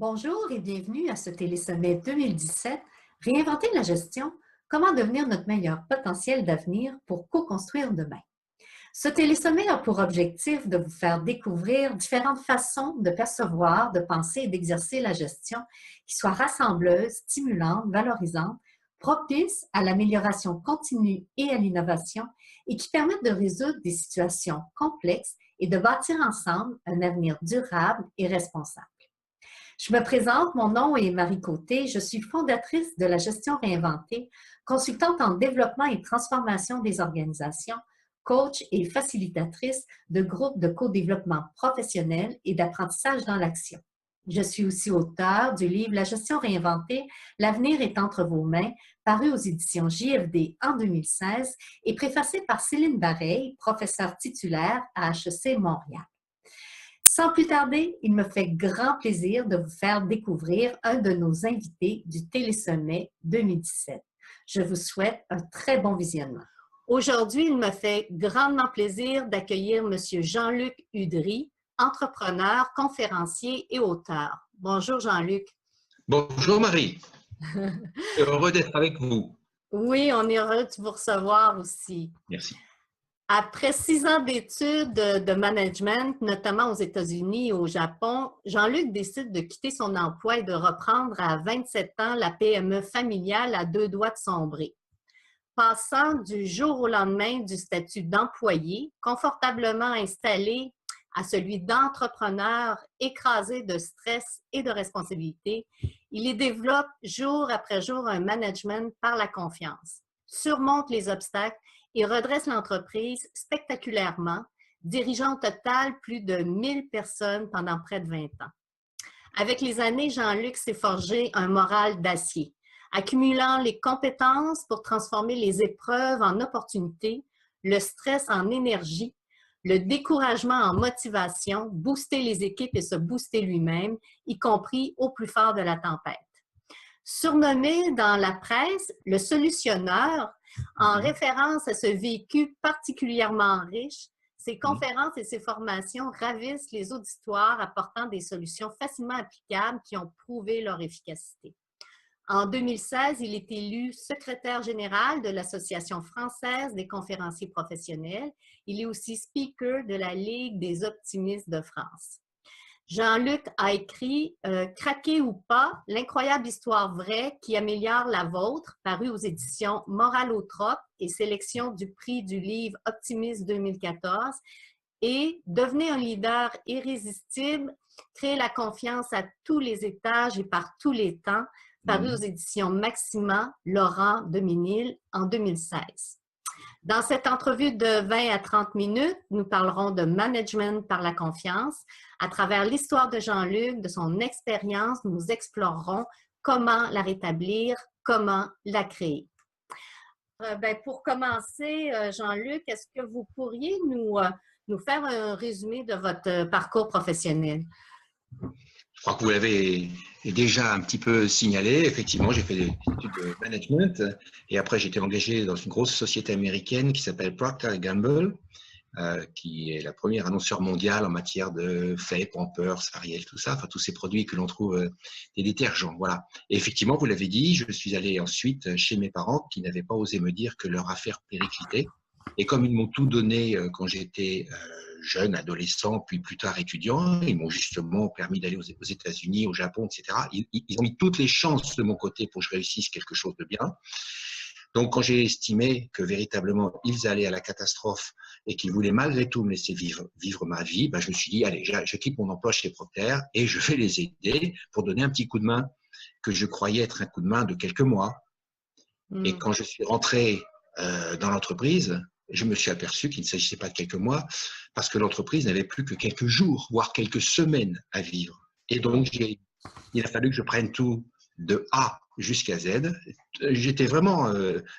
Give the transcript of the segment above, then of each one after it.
Bonjour et bienvenue à ce Télésommet 2017, Réinventer la gestion, comment devenir notre meilleur potentiel d'avenir pour co-construire demain. Ce télésommet a pour objectif de vous faire découvrir différentes façons de percevoir, de penser et d'exercer la gestion qui soient rassembleuses, stimulantes, valorisantes, propices à l'amélioration continue et à l'innovation et qui permettent de résoudre des situations complexes et de bâtir ensemble un avenir durable et responsable. Je me présente, mon nom est Marie Côté, je suis fondatrice de la gestion réinventée, consultante en développement et transformation des organisations, coach et facilitatrice de groupes de co-développement professionnel et d'apprentissage dans l'action. Je suis aussi auteure du livre La gestion réinventée, l'avenir est entre vos mains, paru aux éditions JFD en 2016 et préfacé par Céline Bareil, professeure titulaire à HEC Montréal. Sans plus tarder, il me fait grand plaisir de vous faire découvrir un de nos invités du Télésommet 2017. Je vous souhaite un très bon visionnement. Aujourd'hui, il me fait grandement plaisir d'accueillir M. Jean-Luc Udry, entrepreneur, conférencier et auteur. Bonjour Jean-Luc. Bonjour Marie. Je suis heureux d'être avec vous. Oui, on est heureux de vous recevoir aussi. Merci. Après 6 ans d'études de management, notamment aux États-Unis et au Japon, Jean-Luc décide de quitter son emploi et de reprendre à 27 ans la PME familiale à 2 doigts de sombrer. Passant du jour au lendemain du statut d'employé, confortablement installé, à celui d'entrepreneur écrasé de stress et de responsabilité, il y développe jour après jour un management par la confiance, surmonte les obstacles et redresse l'entreprise spectaculairement, dirigeant au total plus de 1000 personnes pendant près de 20 ans. Avec les années, Jean-Luc s'est forgé un moral d'acier, accumulant les compétences pour transformer les épreuves en opportunités, le stress en énergie, le découragement en motivation, booster les équipes et se booster lui-même, y compris au plus fort de la tempête. Surnommé dans la presse le solutionneur, en référence à ce vécu particulièrement riche, ses conférences et ses formations ravissent les auditoires apportant des solutions facilement applicables qui ont prouvé leur efficacité. En 2016, il est élu secrétaire général de l'Association française des conférenciers professionnels. Il est aussi speaker de la Ligue des optimistes de France. Jean-Luc a écrit « Craquer ou pas, l'incroyable histoire vraie qui améliore la vôtre », paru aux éditions Moralotrope et sélection du prix du livre Optimiste 2014, et « Devenez un leader irrésistible, créer la confiance à tous les étages et par tous les temps », paru aux éditions Maxima, Laurent Deminil en 2016. Dans cette entrevue de 20 à 30 minutes, nous parlerons de management par la confiance. À travers l'histoire de Jean-Luc, de son expérience, nous explorerons comment la rétablir, comment la créer. Pour commencer, Jean-Luc, est-ce que vous pourriez nous faire un résumé de votre parcours professionnel? Je crois que vous l'avez déjà un petit peu signalé. Effectivement, j'ai fait des études de management et après j'ai été engagé dans une grosse société américaine qui s'appelle Procter & Gamble, qui est la première annonceur mondiale en matière de Fay, Pampers, Ariel, tout ça, enfin tous ces produits que l'on trouve, des détergents. Voilà. Et effectivement, vous l'avez dit, je suis allé ensuite chez mes parents qui n'avaient pas osé me dire que leur affaire périclitait. Et comme ils m'ont tout donné quand j'étais jeune, adolescent, puis plus tard étudiant, ils m'ont justement permis d'aller aux États-Unis, au Japon, etc. Ils ont mis toutes les chances de mon côté pour que je réussisse quelque chose de bien. Donc, quand j'ai estimé que véritablement ils allaient à la catastrophe et qu'ils voulaient malgré tout me laisser vivre ma vie, je me suis dit, allez, je quitte mon emploi chez Procter et je vais les aider pour donner un petit coup de main que je croyais être un coup de main de quelques mois. Et quand je suis rentré dans l'entreprise, je me suis aperçu qu'il ne s'agissait pas de quelques mois parce que l'entreprise n'avait plus que quelques jours, voire quelques semaines à vivre. Et donc, il a fallu que je prenne tout de A jusqu'à Z. J'étais vraiment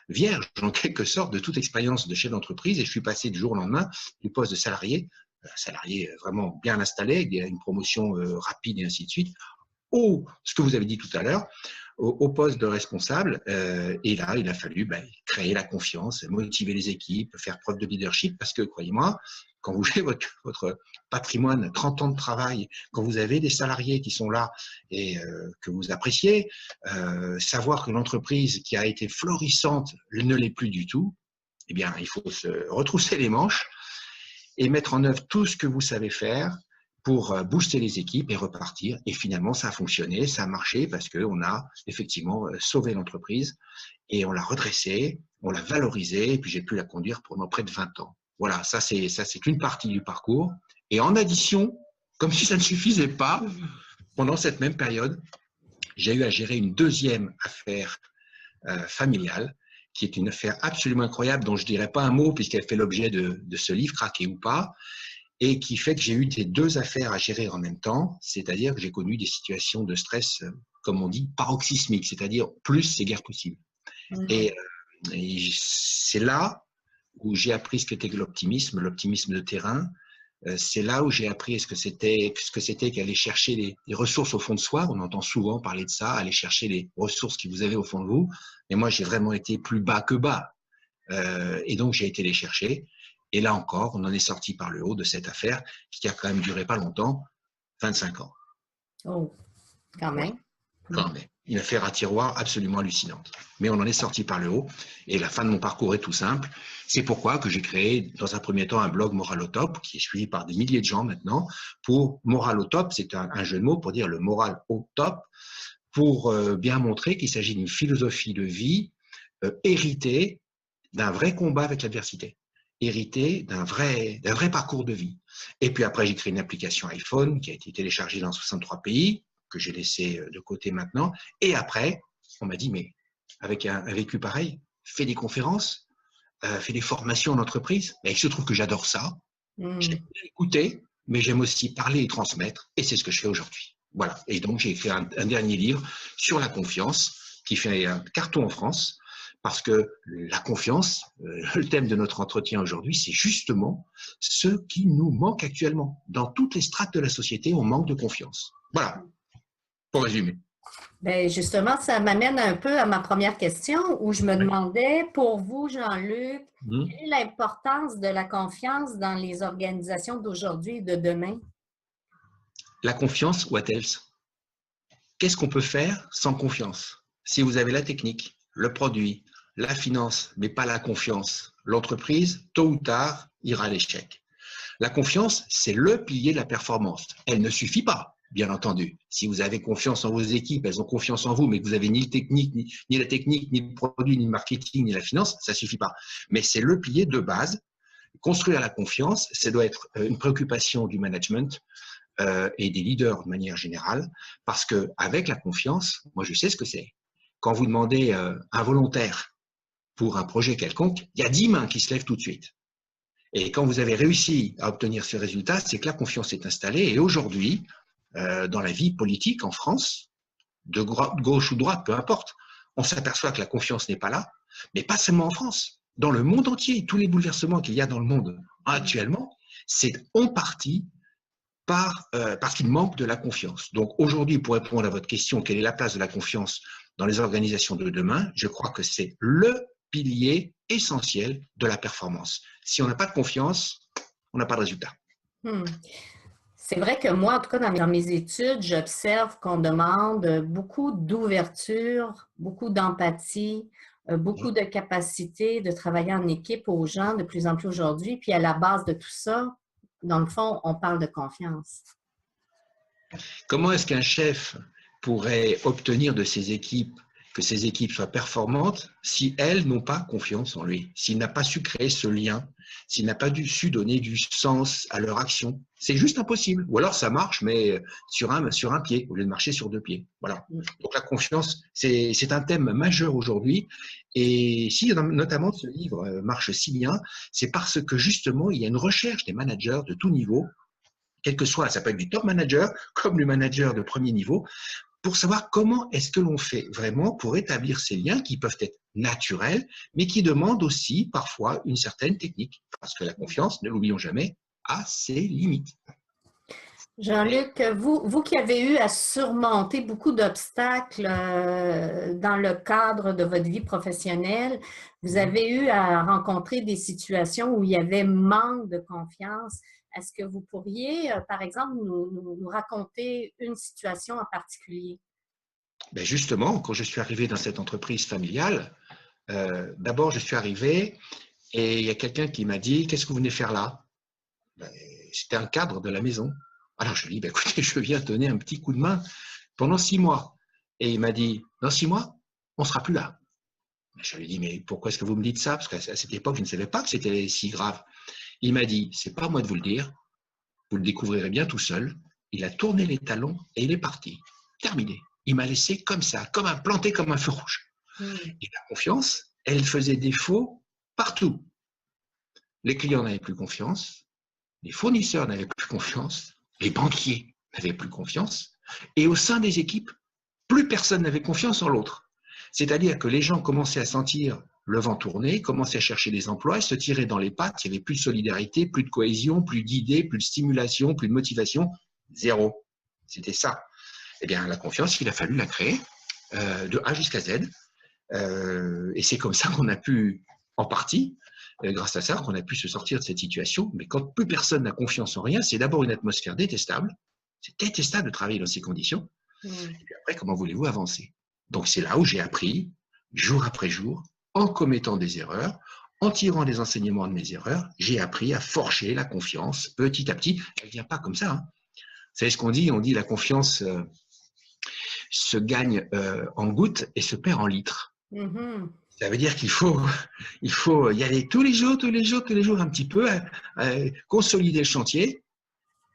vierge, en quelque sorte, de toute expérience de chef d'entreprise et je suis passé du jour au lendemain du poste de salarié vraiment bien installé, avec une promotion rapide et ainsi de suite, ce que vous avez dit tout à l'heure, au poste de responsable. Et là, il a fallu créer la confiance, motiver les équipes, faire preuve de leadership, parce que, croyez-moi, quand vous avez votre patrimoine, 30 ans de travail, quand vous avez des salariés qui sont là et que vous appréciez, savoir que l'entreprise qui a été florissante ne l'est plus du tout, eh bien, il faut se retrousser les manches et mettre en œuvre tout ce que vous savez faire pour booster les équipes et repartir. Et finalement, ça a fonctionné, ça a marché parce qu'on a effectivement sauvé l'entreprise et on l'a redressée, on l'a valorisée et puis j'ai pu la conduire pendant près de 20 ans. Voilà, ça c'est une partie du parcours. Et en addition, comme si ça ne suffisait pas, pendant cette même période, j'ai eu à gérer une deuxième affaire familiale qui est une affaire absolument incroyable dont je ne dirais pas un mot puisqu'elle fait l'objet de ce livre, Craquer ou pas, et qui fait que j'ai eu ces deux affaires à gérer en même temps, c'est-à-dire que j'ai connu des situations de stress, comme on dit, paroxysmiques, c'est-à-dire plus c'est guère possible. Et c'est là où j'ai appris ce qu'était l'optimisme de terrain. C'est là où j'ai appris ce que c'était qu'aller chercher les ressources au fond de soi. On entend souvent parler de ça, aller chercher les ressources que vous avez au fond de vous. Mais moi, j'ai vraiment été plus bas que bas. Et donc, j'ai été les chercher. Et là encore, on en est sorti par le haut de cette affaire qui a quand même duré pas longtemps, 25 ans. Oh, quand même. Ouais, quand même. Une affaire à tiroir absolument hallucinante. Mais on en est sorti par le haut. Et la fin de mon parcours est tout simple. C'est pourquoi que j'ai créé, dans un premier temps, un blog Moral au top, qui est suivi par des milliers de gens maintenant. Pour Moral au top, c'est un jeu de mots pour dire le moral au top, pour bien montrer qu'il s'agit d'une philosophie de vie héritée d'un vrai combat avec l'adversité, héritée d'un vrai parcours de vie. Et puis après, j'ai créé une application iPhone qui a été téléchargée dans 63 pays, que j'ai laissé de côté maintenant. Et après, on m'a dit, mais avec un vécu pareil, fais des conférences, fais des formations en entreprise. Et il se trouve que j'adore ça. J'aime écouter, mais j'aime aussi parler et transmettre. Et c'est ce que je fais aujourd'hui. Voilà. Et donc, j'ai écrit un dernier livre sur la confiance qui fait un carton en France. Parce que la confiance, le thème de notre entretien aujourd'hui, c'est justement ce qui nous manque actuellement. Dans toutes les strates de la société, on manque de confiance. Voilà, pour résumer. Bien, justement, ça m'amène un peu à ma première question où je me demandais, pour vous, Jean-Luc, quelle est l'importance de la confiance dans les organisations d'aujourd'hui et de demain? La confiance, what else? Qu'est-ce qu'on peut faire sans confiance? Si vous avez la technique, le produit, la finance, mais pas la confiance, l'entreprise, tôt ou tard, ira à l'échec. La confiance, c'est le pilier de la performance. Elle ne suffit pas, bien entendu. Si vous avez confiance en vos équipes, elles ont confiance en vous, mais que vous avez ni la technique, ni le produit, ni le marketing, ni la finance, ça ne suffit pas. Mais c'est le pilier de base. Construire la confiance, ça doit être une préoccupation du management et des leaders de manière générale, parce qu'avec la confiance, moi je sais ce que c'est. Quand vous demandez un volontaire pour un projet quelconque, il y a 10 mains qui se lèvent tout de suite. Et quand vous avez réussi à obtenir ce résultat, c'est que la confiance est installée. Et aujourd'hui, dans la vie politique en France, de gauche ou de droite, peu importe, on s'aperçoit que la confiance n'est pas là, mais pas seulement en France. Dans le monde entier, tous les bouleversements qu'il y a dans le monde actuellement, c'est en partie parce qu'il manque de la confiance. Donc aujourd'hui, pour répondre à votre question, quelle est la place de la confiance dans les organisations de demain? Je crois que c'est le pilier essentiel de la performance. Si on n'a pas de confiance, on n'a pas de résultat. C'est vrai que moi, en tout cas, dans mes études, j'observe qu'on demande beaucoup d'ouverture, beaucoup d'empathie, beaucoup de capacité de travailler en équipe aux gens de plus en plus aujourd'hui. Puis à la base de tout ça, dans le fond, on parle de confiance. Comment est-ce qu'un chef pourrait obtenir de ses équipes que ces équipes soient performantes si elles n'ont pas confiance en lui, s'il n'a pas su créer ce lien, s'il n'a pas su donner du sens à leur action? C'est juste impossible. Ou alors ça marche, mais sur un pied, au lieu de marcher sur deux pieds. Voilà. Donc la confiance, c'est un thème majeur aujourd'hui. Et si notamment ce livre marche si bien, c'est parce que justement, il y a une recherche des managers de tout niveau, quel que soit, ça peut être du top manager comme du manager de premier niveau, pour savoir comment est-ce que l'on fait vraiment pour établir ces liens qui peuvent être naturels, mais qui demandent aussi parfois une certaine technique. Parce que la confiance, ne l'oublions jamais, a ses limites. Jean-Luc, vous qui avez eu à surmonter beaucoup d'obstacles dans le cadre de votre vie professionnelle, vous avez eu à rencontrer des situations où il y avait manque de confiance. Est-ce que vous pourriez, par exemple, nous raconter une situation en particulier? Ben justement, quand je suis arrivé dans cette entreprise familiale, d'abord je suis arrivé et il y a quelqu'un qui m'a dit: qu'est-ce que vous venez faire là? Ben, c'était un cadre de la maison. Alors je lui ai dit: ben, écoutez, je viens donner un petit coup de main pendant 6 mois. Et il m'a dit: dans 6 mois, on ne sera plus là. Je lui ai dit: mais pourquoi est-ce que vous me dites ça? Parce qu'à cette époque, je ne savais pas que c'était si grave. Il m'a dit: c'est pas à moi de vous le dire, vous le découvrirez bien tout seul. Il a tourné les talons et il est parti. Terminé. Il m'a laissé comme ça, planté comme un feu rouge. Et la confiance, elle faisait défaut partout. Les clients n'avaient plus confiance, les fournisseurs n'avaient plus confiance, les banquiers n'avaient plus confiance, et au sein des équipes, plus personne n'avait confiance en l'autre. C'est-à-dire que les gens commençaient à sentir le vent tourner, commençaient à chercher des emplois, se tiraient dans les pattes, il n'y avait plus de solidarité, plus de cohésion, plus d'idées, plus de stimulation, plus de motivation, zéro. C'était ça. Eh bien, la confiance, il a fallu la créer de A jusqu'à Z. Et c'est comme ça qu'on a pu, en partie, grâce à ça, qu'on a pu se sortir de cette situation. Mais quand plus personne n'a confiance en rien, c'est d'abord une atmosphère détestable. C'est détestable de travailler dans ces conditions. Et puis après, comment voulez-vous avancer? Donc c'est là où j'ai appris, jour après jour, en commettant des erreurs, en tirant des enseignements de mes erreurs, j'ai appris à forger la confiance petit à petit. Elle ne vient pas comme ça. Hein. Vous savez ce qu'on dit? On dit la confiance se gagne en gouttes et se perd en litres. Ça veut dire qu'il faut y aller tous les jours, un petit peu, consolider le chantier.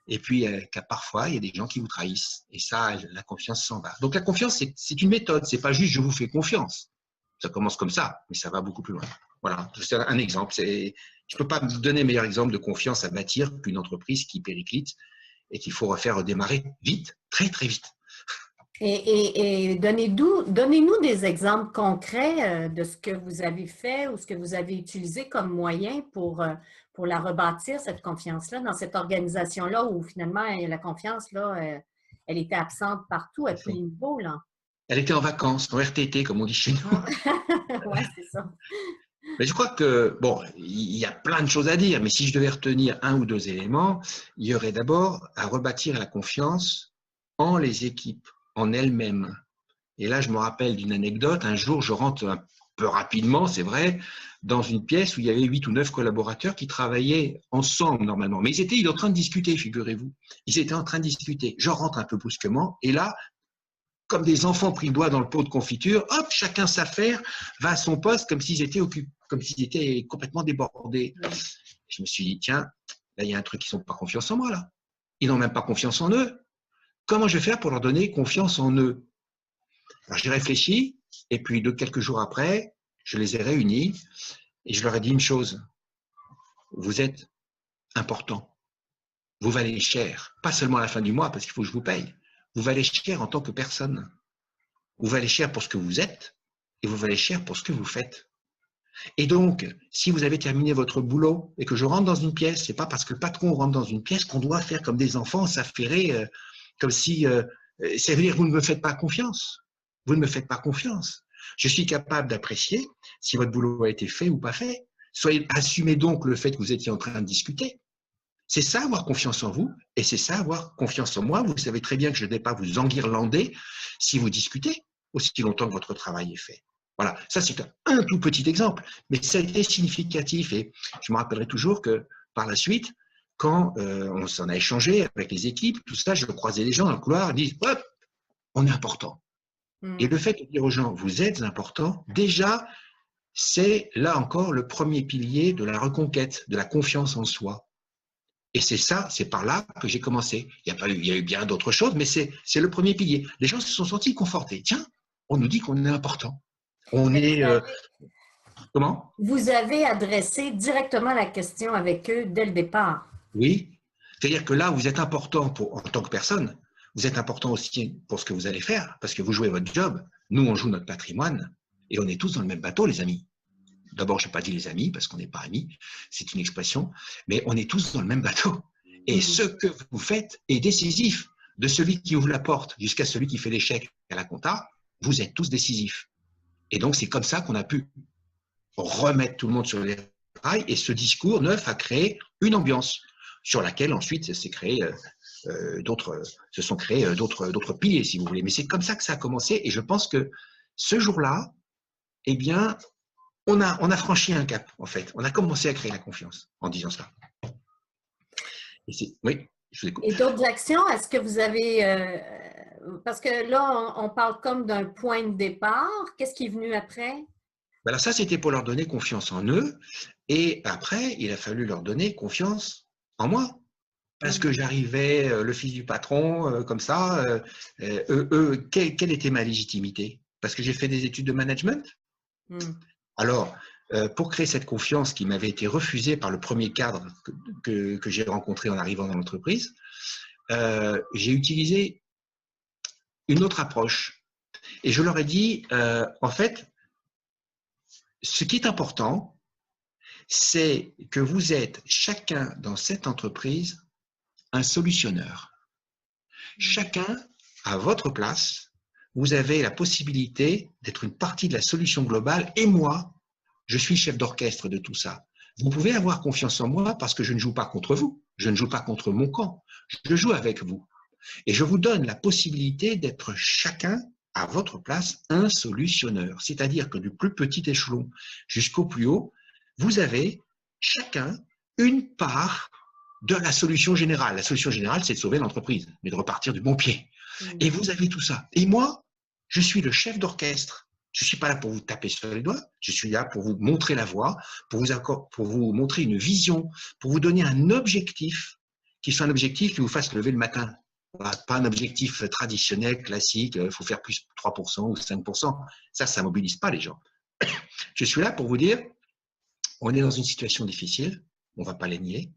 Et puis, parfois, il y a des gens qui vous trahissent. Et ça, la confiance s'en va. Donc, la confiance, c'est une méthode. C'est pas juste je vous fais confiance. Ça commence comme ça, mais ça va beaucoup plus loin. Voilà, c'est un exemple. Je ne peux pas vous donner meilleur exemple de confiance à bâtir qu'une entreprise qui périclite et qu'il faut refaire redémarrer vite, très, très vite. Et donnez-nous des exemples concrets de ce que vous avez fait ou ce que vous avez utilisé comme moyen pour la rebâtir, cette confiance-là, dans cette organisation-là où finalement la confiance, là, elle était absente partout, à tous les niveaux, là. Elle était en vacances, en RTT, comme on dit chez nous. Oui, c'est ça. Mais je crois que, bon, il y a plein de choses à dire, mais si je devais retenir un ou deux éléments, il y aurait d'abord à rebâtir la confiance en les équipes, en elles-mêmes. Et là, je me rappelle d'une anecdote. Un jour, je rentre un peu rapidement, c'est vrai, dans une pièce où il y avait 8 ou 9 collaborateurs qui travaillaient ensemble normalement. Mais ils étaient en train de discuter, figurez-vous. Ils étaient en train de discuter. Je rentre un peu brusquement et là, comme des enfants pris le doigt dans le pot de confiture, hop, chacun s'affaire, va à son poste comme s'ils étaient occupés, comme s'ils étaient complètement débordés. Je me suis dit, tiens, là, il y a un truc, ils n'ont pas confiance en moi, là. Ils n'ont même pas confiance en eux. Comment je vais faire pour leur donner confiance en eux? Alors, j'ai réfléchi, et puis quelques jours après, je les ai réunis, et je leur ai dit une chose. Vous êtes important. Vous valez cher. Pas seulement à la fin du mois, parce qu'il faut que je vous paye. Vous valez cher en tant que personne. Vous valez cher pour ce que vous êtes, et vous valez cher pour ce que vous faites. Et donc, si vous avez terminé votre boulot et que je rentre dans une pièce, c'est pas parce que le patron rentre dans une pièce qu'on doit faire comme des enfants, s'affairer, comme si… ça veut dire que vous ne me faites pas confiance. Vous ne me faites pas confiance. Je suis capable d'apprécier si votre boulot a été fait ou pas fait. Assumez donc le fait que vous étiez en train de discuter. C'est ça, avoir confiance en vous, et c'est ça, avoir confiance en moi. Vous savez très bien que je ne vais pas vous enguirlander si vous discutez aussi longtemps que votre travail est fait. Voilà, ça c'est un tout petit exemple, mais ça a été significatif, et je me rappellerai toujours que par la suite, quand on s'en a échangé avec les équipes, tout ça, je croisais les gens dans le couloir, ils disent hop, on est important. Et le fait de dire aux gens, vous êtes important, déjà, c'est là encore le premier pilier de la reconquête, de la confiance en soi. Et c'est ça, c'est par là que j'ai commencé. Il y a eu bien d'autres choses, mais c'est le premier pilier. Les gens se sont sentis confortés. Tiens, on nous dit qu'on est important. On est… comment? Vous avez adressé directement la question avec eux dès le départ. Oui. C'est-à-dire que là, vous êtes important en tant que personne. Vous êtes important aussi pour ce que vous allez faire, parce que vous jouez votre job. Nous, on joue notre patrimoine. Et on est tous dans le même bateau, les amis. D'abord, je n'ai pas dit les amis, parce qu'on n'est pas amis. C'est une expression. Mais on est tous dans le même bateau. Et ce que vous faites est décisif. De celui qui ouvre la porte jusqu'à celui qui fait l'échec à la compta, vous êtes tous décisifs. Et donc, c'est comme ça qu'on a pu remettre tout le monde sur les rails. Et ce discours neuf a créé une ambiance sur laquelle ensuite se sont créés d'autres piliers, si vous voulez. Mais c'est comme ça que ça a commencé. Et je pense que ce jour-là, eh bien, on a franchi un cap, en fait. On a commencé à créer la confiance en disant cela. Oui, je vous écoute. Et d'autres actions, est-ce que vous avez… parce que là, on parle comme d'un point de départ. Qu'est-ce qui est venu après? Alors ça, c'était pour leur donner confiance en eux. Et après, il a fallu leur donner confiance en moi. Parce que j'arrivais, le fils du patron, comme ça. Quelle était ma légitimité? Parce que j'ai fait des études de management. Alors, pour créer cette confiance qui m'avait été refusée par le premier cadre que j'ai rencontré en arrivant dans l'entreprise, j'ai utilisé une autre approche. Et je leur ai dit, en fait, ce qui est important, c'est que vous êtes chacun dans cette entreprise un solutionneur. Chacun, à votre place, vous avez la possibilité d'être une partie de la solution globale et moi, je suis chef d'orchestre de tout ça. Vous pouvez avoir confiance en moi parce que je ne joue pas contre vous, je ne joue pas contre mon camp, je joue avec vous. Et je vous donne la possibilité d'être chacun, à votre place, un solutionneur. C'est-à-dire que du plus petit échelon jusqu'au plus haut, vous avez chacun une part de la solution générale. La solution générale, c'est de sauver l'entreprise, mais de repartir du bon pied. Et vous avez tout ça. Et moi, je suis le chef d'orchestre. Je ne suis pas là pour vous taper sur les doigts, je suis là pour vous montrer la voie, pour vous montrer une vision, pour vous donner un objectif qui soit un objectif qui vous fasse lever le matin. Pas un objectif traditionnel, classique, il faut faire plus 3% ou 5%. Ça ne mobilise pas les gens. Je suis là pour vous dire, on est dans une situation difficile, on ne va pas les nier,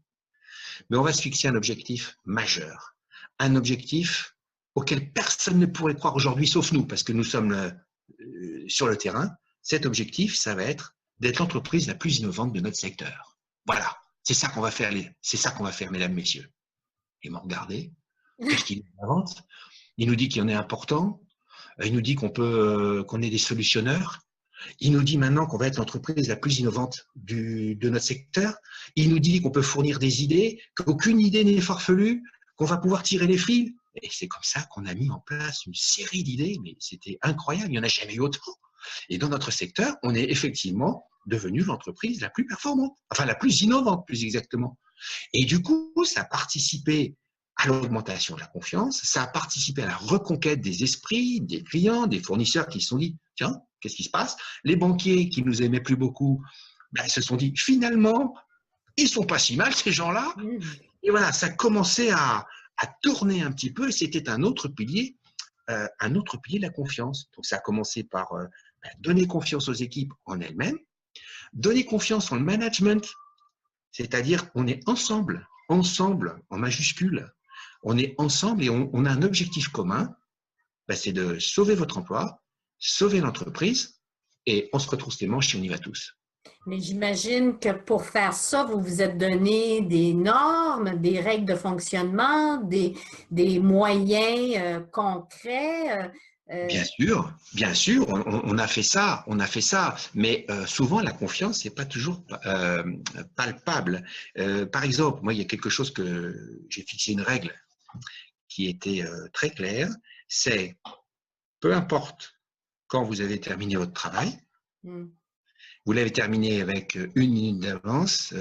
mais on va se fixer un objectif majeur, un objectif auquel personne ne pourrait croire aujourd'hui, sauf nous, parce que nous sommes sur le terrain. Cet objectif, ça va être d'être l'entreprise la plus innovante de notre secteur. Voilà, c'est ça qu'on va faire, mesdames, messieurs. Ils m'ont regardé. Qu'est-ce qu'il invente? Il nous dit qu'il y en est important. Il nous dit qu'on est des solutionneurs. Il nous dit maintenant qu'on va être l'entreprise la plus innovante de notre secteur. Il nous dit qu'on peut fournir des idées, qu'aucune idée n'est farfelue, qu'on va pouvoir tirer les fils. Et c'est comme ça qu'on a mis en place une série d'idées, mais c'était incroyable, il n'y en a jamais eu autant. Et dans notre secteur, on est effectivement devenu l'entreprise la plus performante, enfin la plus innovante, plus exactement. Et du coup, ça a participé à l'augmentation de la confiance, ça a participé à la reconquête des esprits, des clients, des fournisseurs qui se sont dit, tiens, qu'est-ce qui se passe? Les banquiers qui nous aimaient plus beaucoup, se sont dit, finalement, ils sont pas si mal, ces gens-là. Et voilà, ça a commencé à tourner un petit peu, et c'était un autre pilier de la confiance. Donc, ça a commencé par donner confiance aux équipes en elles-mêmes, donner confiance en le management, c'est-à-dire on est ensemble en majuscule, on est ensemble et on a un objectif commun, c'est de sauver votre emploi, sauver l'entreprise, et on se retrousse les manches et on y va tous. Mais j'imagine que pour faire ça, vous vous êtes donné des normes, des règles de fonctionnement, des moyens concrets. Bien sûr, on a fait ça, mais souvent la confiance n'est pas toujours palpable. Par exemple, moi, il y a quelque chose que j'ai fixé une règle qui était très claire, c'est peu importe quand vous avez terminé votre travail, vous l'avez terminé avec une minute d'avance,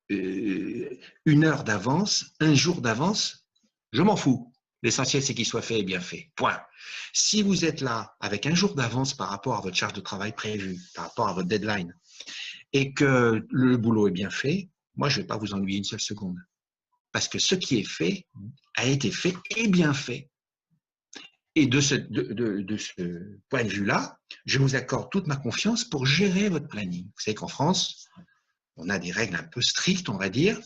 une heure d'avance, un jour d'avance, je m'en fous. L'essentiel, c'est qu'il soit fait et bien fait. Point. Si vous êtes là avec un jour d'avance par rapport à votre charge de travail prévue, par rapport à votre deadline, et que le boulot est bien fait, moi, je ne vais pas vous ennuyer une seule seconde. Parce que ce qui est fait a été fait et bien fait. Et de ce point de vue-là, je vous accorde toute ma confiance pour gérer votre planning. Vous savez qu'en France, on a des règles un peu strictes, on va dire.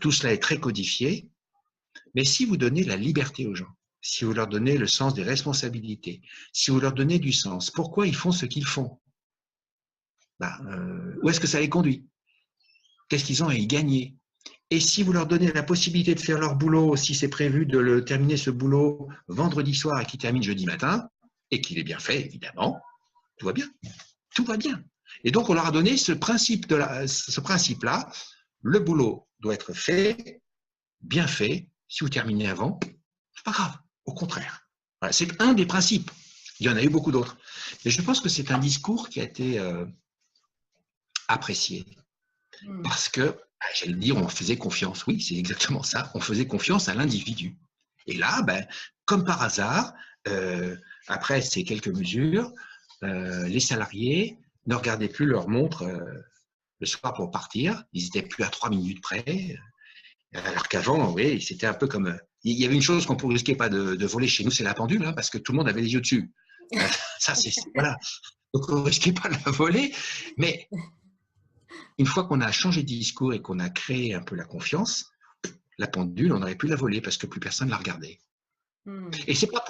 Tout cela est très codifié. Mais si vous donnez la liberté aux gens, si vous leur donnez le sens des responsabilités, si vous leur donnez du sens, pourquoi ils font ce qu'ils font? Où est-ce que ça les conduit? Qu'est-ce qu'ils ont à y gagner? Et si vous leur donnez la possibilité de faire leur boulot, si c'est prévu de terminer ce boulot vendredi soir et qu'il termine jeudi matin, et qu'il est bien fait, évidemment, tout va bien. Tout va bien. Et donc, on leur a donné ce principe-là. Le boulot doit être fait, bien fait. Si vous terminez avant, c'est pas grave. Au contraire. Voilà, c'est un des principes. Il y en a eu beaucoup d'autres. Mais je pense que c'est un discours qui a été apprécié. Parce que, j'allais dire, on faisait confiance. Oui, c'est exactement ça. On faisait confiance à l'individu. Et là, comme par hasard, après ces quelques mesures, les salariés ne regardaient plus leur montre le soir pour partir. Ils n'étaient plus à 3 minutes près. Alors qu'avant, oui, c'était un peu comme… Il y avait une chose qu'on ne risquait pas de voler chez nous, c'est la pendule, hein, parce que tout le monde avait les yeux dessus. Ça, voilà. Donc, on ne risquait pas de la voler. Mais une fois qu'on a changé de discours et qu'on a créé un peu la confiance, la pendule, on aurait pu la voler parce que plus personne ne la regardait. Et c'est pas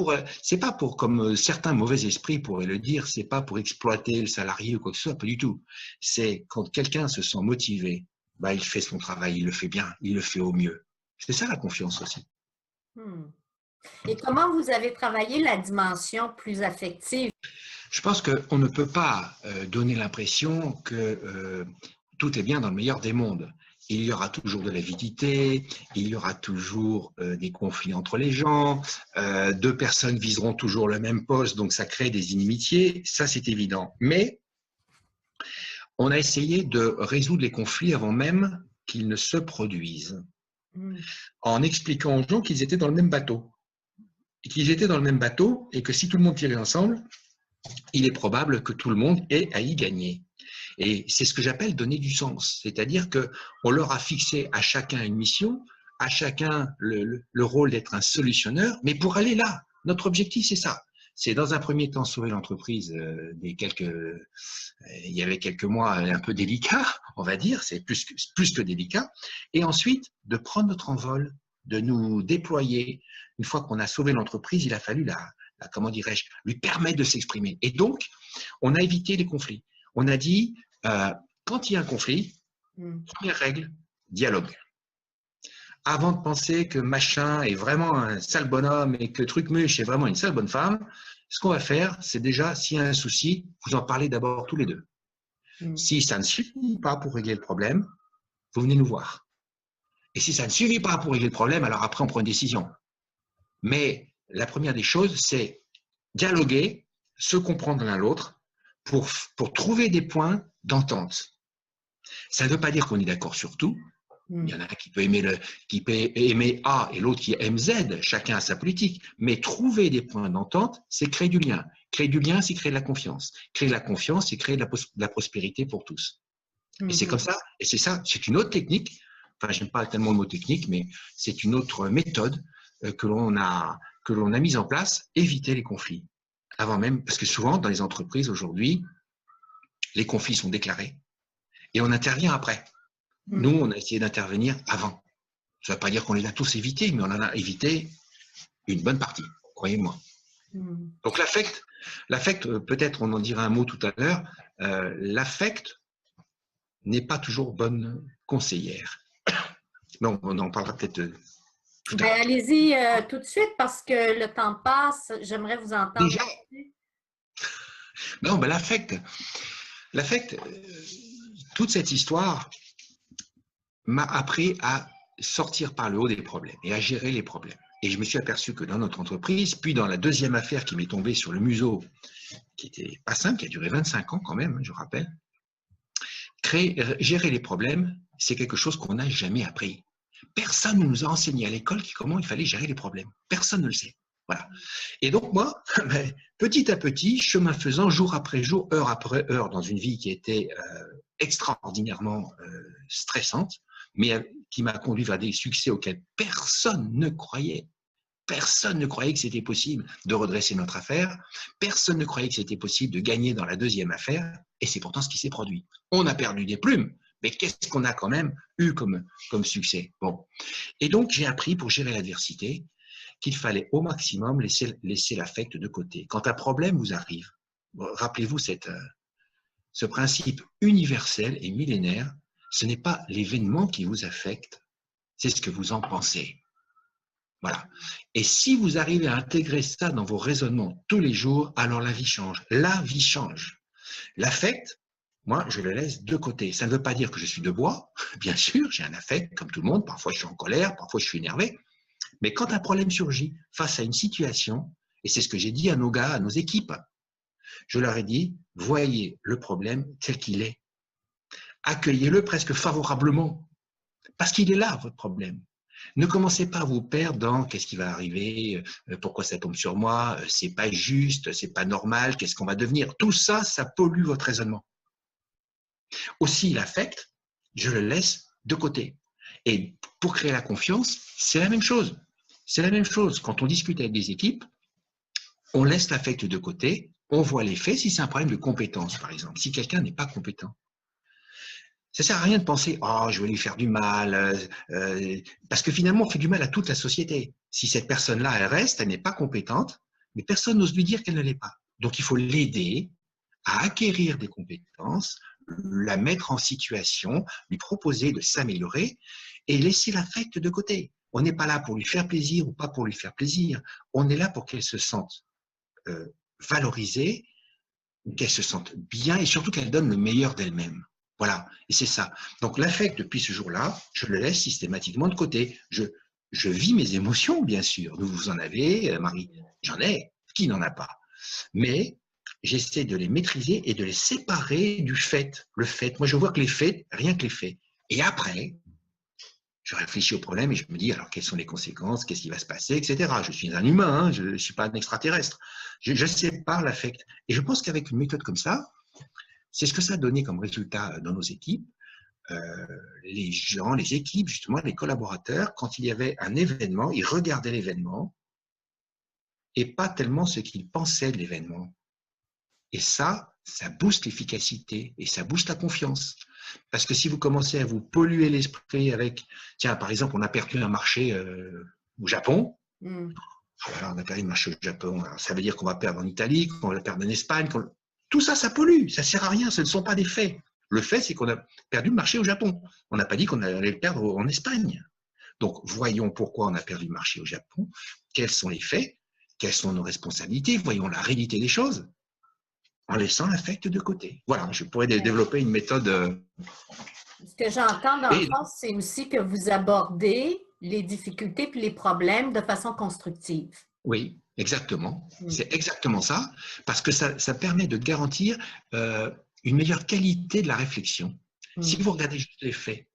pour, comme certains mauvais esprits pourraient le dire, c'est pas pour exploiter le salarié ou quoi que ce soit, pas du tout. C'est quand quelqu'un se sent motivé, il fait son travail, il le fait bien, il le fait au mieux. C'est ça la confiance aussi. Et comment vous avez travaillé la dimension plus affective? Je pense qu'on ne peut pas donner l'impression que tout est bien dans le meilleur des mondes. Il y aura toujours de l'avidité, il y aura toujours des conflits entre les gens, deux personnes viseront toujours le même poste, donc ça crée des inimitiés, ça c'est évident. Mais on a essayé de résoudre les conflits avant même qu'ils ne se produisent, en expliquant aux gens qu'ils étaient dans le même bateau. Et qu'ils étaient dans le même bateau et que si tout le monde tirait ensemble, il est probable que tout le monde ait à y gagner. Et c'est ce que j'appelle donner du sens. C'est-à-dire qu'on leur a fixé à chacun une mission, à chacun le rôle d'être un solutionneur, mais pour aller là, notre objectif, c'est ça. C'est dans un premier temps sauver l'entreprise il y avait quelques mois un peu délicats, on va dire, c'est plus que délicat, et ensuite de prendre notre envol, de nous déployer. Une fois qu'on a sauvé l'entreprise, il a fallu comment dirais-je, lui permettre de s'exprimer. Et donc, on a évité les conflits. On a dit, quand il y a un conflit, première règle, dialogue. Avant de penser que machin est vraiment un sale bonhomme et que Trucmuche est vraiment une sale bonne femme, ce qu'on va faire, c'est déjà, s'il y a un souci, vous en parlez d'abord tous les deux. Si ça ne suffit pas pour régler le problème, vous venez nous voir. Et si ça ne suffit pas pour régler le problème, alors après, on prend une décision. Mais la première des choses, c'est dialoguer, se comprendre l'un l'autre pour trouver des points d'entente. Ça ne veut pas dire qu'on est d'accord sur tout. Il y en a un qui peut aimer A et l'autre qui aime Z. Chacun a sa politique. Mais trouver des points d'entente, c'est créer du lien. Créer du lien, c'est créer de la confiance. Créer de la confiance, c'est créer de la prospérité pour tous. Et c'est comme ça. Et c'est ça. C'est une autre technique. Enfin, j'aime pas tellement le mot technique, mais c'est une autre méthode que l'on a mise en place. Éviter les conflits. Avant même, parce que souvent, dans les entreprises aujourd'hui, les conflits sont déclarés et on intervient après. Nous, on a essayé d'intervenir avant. Ça ne veut pas dire qu'on les a tous évités, mais on en a évité une bonne partie, croyez-moi. Donc l'affect, peut-être on en dira un mot tout à l'heure, l'affect n'est pas toujours bonne conseillère. Non, on en parlera peut-être tout à l'heure. Allez-y tout de suite parce que le temps passe. J'aimerais vous entendre. Déjà, non, l'affect, toute cette histoire m'a appris à sortir par le haut des problèmes et à gérer les problèmes. Et je me suis aperçu que dans notre entreprise, puis dans la deuxième affaire qui m'est tombée sur le museau, qui n'était pas simple, qui a duré 25 ans quand même, je rappelle, gérer les problèmes, c'est quelque chose qu'on n'a jamais appris. Personne ne nous a enseigné à l'école comment il fallait gérer les problèmes. Personne ne le sait. Voilà. Et donc moi, petit à petit, chemin faisant, jour après jour, heure après heure, dans une vie qui était extraordinairement stressante, mais qui m'a conduit vers des succès auxquels personne ne croyait. Personne ne croyait que c'était possible de redresser notre affaire. Personne ne croyait que c'était possible de gagner dans la deuxième affaire. Et c'est pourtant ce qui s'est produit. On a perdu des plumes, mais qu'est-ce qu'on a quand même eu comme succès? Bon. Et donc, j'ai appris pour gérer l'adversité qu'il fallait au maximum laisser l'affect de côté. Quand un problème vous arrive, rappelez-vous ce principe universel et millénaire, ce n'est pas l'événement qui vous affecte, c'est ce que vous en pensez. Voilà. Et si vous arrivez à intégrer ça dans vos raisonnements tous les jours, alors la vie change. La vie change. L'affect, moi, je le laisse de côté. Ça ne veut pas dire que je suis de bois. Bien sûr, j'ai un affect, comme tout le monde. Parfois, je suis en colère, parfois, je suis énervé. Mais quand un problème surgit face à une situation, et c'est ce que j'ai dit à nos gars, à nos équipes, je leur ai dit, voyez le problème tel qu'il est. Accueillez-le presque favorablement, parce qu'il est là, votre problème. Ne commencez pas à vous perdre dans qu'est-ce qui va arriver, pourquoi ça tombe sur moi, c'est pas juste, c'est pas normal, qu'est-ce qu'on va devenir. Tout ça, ça pollue votre raisonnement. Aussi, l'affect, je le laisse de côté. Et pour créer la confiance, c'est la même chose. C'est la même chose. Quand on discute avec des équipes, on laisse l'affect de côté, on voit les faits. Si c'est un problème de compétence, par exemple, si quelqu'un n'est pas compétent, ça ne sert à rien de penser « Oh, je vais lui faire du mal parce que finalement, on fait du mal à toute la société. Si cette personne-là, elle reste, elle n'est pas compétente, mais personne n'ose lui dire qu'elle ne l'est pas. Donc, il faut l'aider à acquérir des compétences, la mettre en situation, lui proposer de s'améliorer et laisser l'affect de côté. On n'est pas là pour lui faire plaisir ou pas pour lui faire plaisir. On est là pour qu'elle se sente valorisée, qu'elle se sente bien et surtout qu'elle donne le meilleur d'elle-même. Voilà, et c'est ça. Donc l'affect, depuis ce jour-là, je le laisse systématiquement de côté. Je vis mes émotions, bien sûr. Vous en avez, Marie. J'en ai. Qui n'en a pas? Mais j'essaie de les maîtriser et de les séparer du fait. Le fait, moi je vois que les faits, rien que les faits. Et après, je réfléchis au problème et je me dis alors quelles sont les conséquences, qu'est-ce qui va se passer, etc. Je suis un humain, hein, je ne suis pas un extraterrestre. Je sépare l'affect. Et je pense qu'avec une méthode comme ça, c'est ce que ça a donné comme résultat dans nos équipes. Les gens, les équipes, justement, les collaborateurs, quand il y avait un événement, ils regardaient l'événement et pas tellement ce qu'ils pensaient de l'événement. Et ça booste l'efficacité et ça booste la confiance. Parce que si vous commencez à vous polluer l'esprit avec, tiens, par exemple, on a perdu un marché au Japon, alors on a perdu un marché au Japon, alors ça veut dire qu'on va perdre en Italie, qu'on va perdre en Espagne, tout ça, ça pollue, ça ne sert à rien, ce ne sont pas des faits. Le fait, c'est qu'on a perdu le marché au Japon. On n'a pas dit qu'on allait le perdre en Espagne. Donc, voyons pourquoi on a perdu le marché au Japon, quels sont les faits, quelles sont nos responsabilités, voyons la réalité des choses, en laissant l'affect de côté. Voilà, je pourrais développer une méthode. Ce que j'entends dans le fond, c'est aussi que vous abordez les difficultés puis les problèmes de façon constructive. Oui, exactement. C'est exactement ça, parce que ça permet de garantir une meilleure qualité de la réflexion. Si vous regardez juste les faits.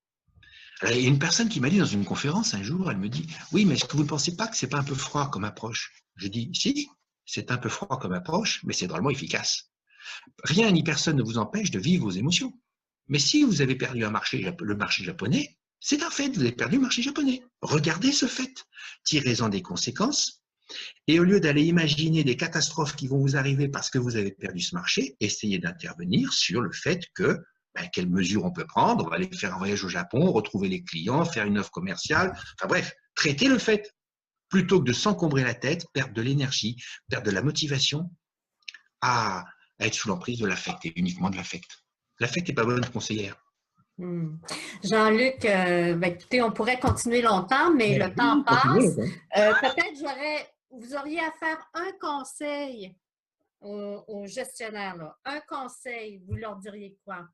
Alors, il y a une personne qui m'a dit dans une conférence un jour, elle me dit « Oui, mais est-ce que vous ne pensez pas que ce n'est pas un peu froid comme approche ?» Je dis « Si, c'est un peu froid comme approche, mais c'est drôlement efficace. Rien ni personne ne vous empêche de vivre vos émotions. Mais si vous avez perdu le marché japonais, c'est un fait, vous avez perdu le marché japonais. Regardez ce fait, tirez-en des conséquences, et au lieu d'aller imaginer des catastrophes qui vont vous arriver parce que vous avez perdu ce marché, essayez d'intervenir sur le fait que quelles mesures on peut prendre, on va aller faire un voyage au Japon, retrouver les clients, faire une offre commerciale, enfin bref, traitez le fait, plutôt que de s'encombrer la tête, perdre de l'énergie, perdre de la motivation, à être sous l'emprise de l'affect et uniquement de l'affect. L'affect n'est pas bonne conseillère. Jean-Luc, écoutez, on pourrait continuer longtemps, mais le temps passe. Peut-être vous auriez à faire un conseil aux gestionnaires. Là. Un conseil, vous leur diriez quoi?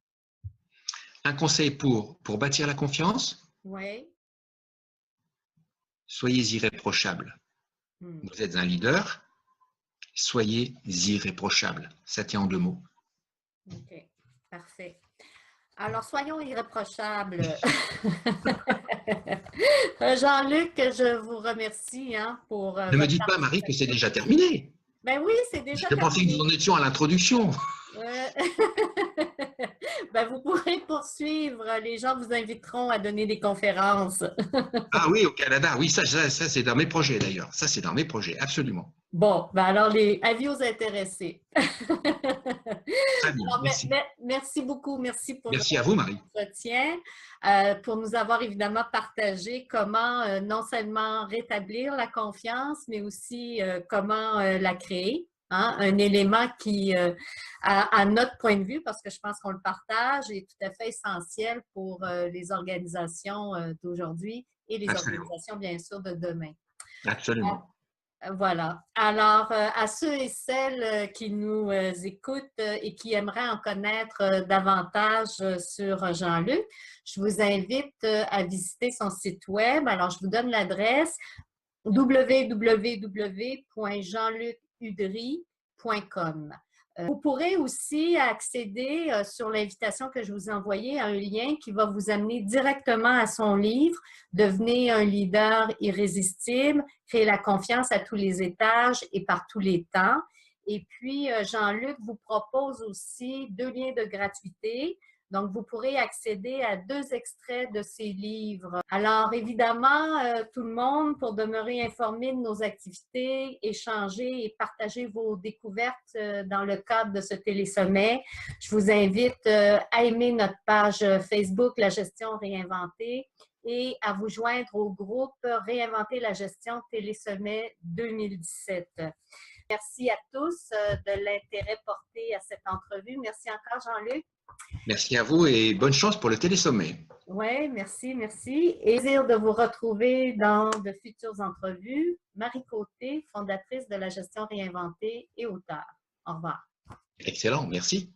Un conseil pour bâtir la confiance? Oui. Soyez irréprochable. Vous êtes un leader, soyez irréprochable. Ça tient en 2 mots. OK, parfait. Alors, soyons irréprochables. Jean-Luc, je vous remercie pour Ne me dites pas, Marie, que c'est déjà terminé. Ben oui, c'est déjà terminé. Je pensais que nous en étions à l'introduction. Ben, vous pourrez poursuivre. Les gens vous inviteront à donner des conférences. Ah oui, au Canada. Oui, ça c'est dans mes projets d'ailleurs. Ça, c'est dans mes projets, absolument. Bon, ben alors, avis aux intéressés. Très bien, alors, merci. Merci beaucoup. Merci pour merci à vous, Marie. Entretien, pour nous avoir évidemment partagé comment non seulement rétablir la confiance, mais aussi comment la créer. hein, un élément qui, à notre point de vue, parce que je pense qu'on le partage, est tout à fait essentiel pour les organisations d'aujourd'hui et les Absolument. organisations, bien sûr, de demain. Absolument. Voilà. Alors, à ceux et celles qui nous écoutent et qui aimeraient en connaître davantage sur Jean-Luc, je vous invite à visiter son site web. Alors, je vous donne l'adresse www.jeanlucudry.com. Vous pourrez aussi accéder sur l'invitation que je vous ai envoyée à un lien qui va vous amener directement à son livre « Devenez un leader irrésistible, créer la confiance à tous les étages et par tous les temps ». Et puis, Jean-Luc vous propose aussi 2 liens de gratuité. Donc, vous pourrez accéder à 2 extraits de ces livres. Alors, évidemment, tout le monde, pour demeurer informé de nos activités, échanger et partager vos découvertes dans le cadre de ce télésommet, je vous invite à aimer notre page Facebook La Gestion Réinventée et à vous joindre au groupe Réinventer la gestion Télésommet 2017. Merci à tous de l'intérêt porté à cette entrevue. Merci encore, Jean-Luc. Merci à vous et bonne chance pour le télésommet. Oui, merci, merci. Et plaisir de vous retrouver dans de futures entrevues. Marie Côté, fondatrice de La Gestion Réinventée et auteure. Au revoir. Excellent, merci.